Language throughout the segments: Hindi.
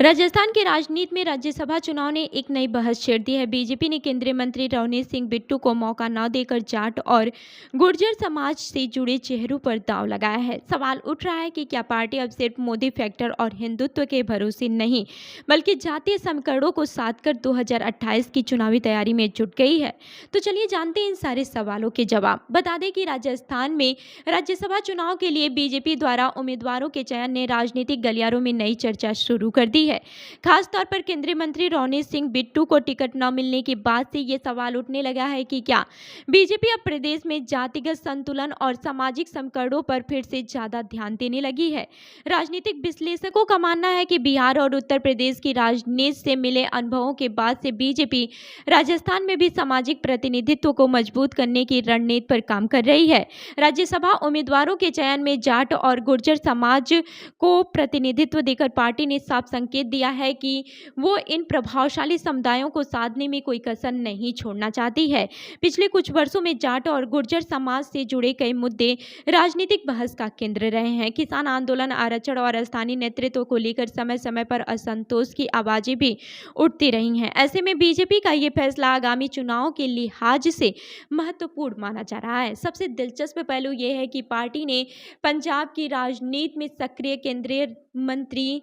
राजस्थान की राजनीति में राज्यसभा चुनाव ने एक नई बहस छेड़ दी है। बीजेपी ने केंद्रीय मंत्री रवनीत सिंह बिट्टू को मौका न देकर जाट और गुर्जर समाज से जुड़े चेहरों पर दांव लगाया है। सवाल उठ रहा है कि क्या पार्टी अब सिर्फ मोदी फैक्टर और हिंदुत्व के भरोसे नहीं बल्कि जातीय समीकरणों को साध कर 2028 की चुनावी तैयारी में जुट गई है। तो चलिए जानते हैं इन सारे सवालों के जवाब। बता दें कि राजस्थान में राज्यसभा चुनाव के लिए बीजेपी द्वारा उम्मीदवारों के चयन ने राजनीतिक गलियारों में नई चर्चा शुरू कर दी है। खास तौर पर केंद्रीय मंत्री रवनीत सिंह बिट्टू को टिकट न मिलने के बाद से ये सवाल उठने लगा है कि क्या बीजेपी अब प्रदेश में जातिगत संतुलन और सामाजिक समीकरणों पर फिर से ज्यादा ध्यान देने लगी है। राजनीतिक विश्लेषकों का मानना है कि बिहार और उत्तर प्रदेश की राजनीति से मिले अनुभवों के बाद से बीजेपी राजस्थान में भी सामाजिक प्रतिनिधित्व को मजबूत करने की रणनीति पर काम कर रही है। राज्यसभा उम्मीदवारों के चयन में जाट और गुर्जर समाज को प्रतिनिधित्व देकर पार्टी ने साफ संकेत दिया है कि वो इन प्रभावशाली समुदायों को साधने में कोई कसर नहीं छोड़ना चाहती है। पिछले कुछ वर्षों में जाट और गुर्जर समाज से जुड़े कई मुद्दे राजनीतिक बहस का केंद्र रहे हैं। किसान आंदोलन, आरक्षण और स्थानीय नेतृत्व को लेकर समय समय पर असंतोष की आवाजें भी उठती रही हैं। ऐसे में बीजेपी का ये फैसला आगामी चुनाव के लिहाज से महत्वपूर्ण माना जा रहा है। सबसे दिलचस्प पहलू यह है कि पार्टी ने पंजाब की राजनीति में सक्रिय केंद्रीय मंत्री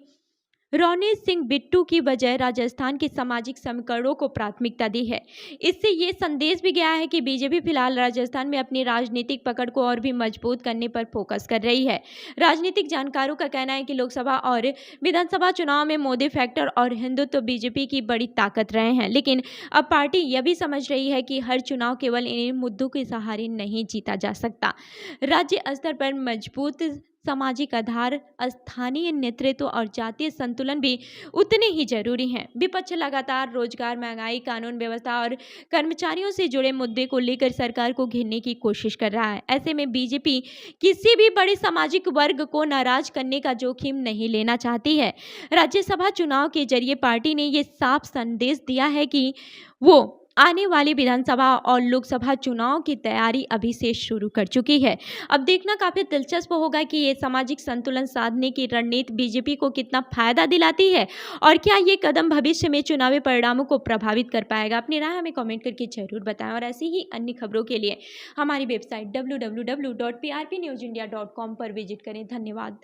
रवनीत सिंह बिट्टू की बजाय राजस्थान के सामाजिक समीकरणों को प्राथमिकता दी है। इससे ये संदेश भी गया है कि बीजेपी फिलहाल राजस्थान में अपनी राजनीतिक पकड़ को और भी मजबूत करने पर फोकस कर रही है। राजनीतिक जानकारों का कहना है कि लोकसभा और विधानसभा चुनाव में मोदी फैक्टर और हिंदुत्व बीजेपी की बड़ी ताकत रहे हैं, लेकिन अब पार्टी यह भी समझ रही है कि हर चुनाव केवल इन मुद्दों के सहारे नहीं जीता जा सकता। राज्य स्तर पर मजबूत सामाजिक आधार, स्थानीय नेतृत्व और जातीय संतुलन भी उतने ही जरूरी हैं। विपक्ष लगातार रोजगार, महंगाई, कानून व्यवस्था और कर्मचारियों से जुड़े मुद्दे को लेकर सरकार को घेरने की कोशिश कर रहा है। ऐसे में बीजेपी किसी भी बड़े सामाजिक वर्ग को नाराज करने का जोखिम नहीं लेना चाहती है। राज्यसभा चुनाव के जरिए पार्टी ने ये साफ संदेश दिया है कि वो आने वाली विधानसभा और लोकसभा चुनाव की तैयारी अभी से शुरू कर चुकी है। अब देखना काफी दिलचस्प होगा कि ये सामाजिक संतुलन साधने की रणनीति बीजेपी को कितना फायदा दिलाती है और क्या ये कदम भविष्य में चुनावी परिणामों को प्रभावित कर पाएगा। अपनी राय हमें कमेंट करके जरूर बताएं और ऐसी ही अन्य खबरों के लिए हमारी वेबसाइट www.prpnewsindia.com पर विजिट करें। धन्यवाद।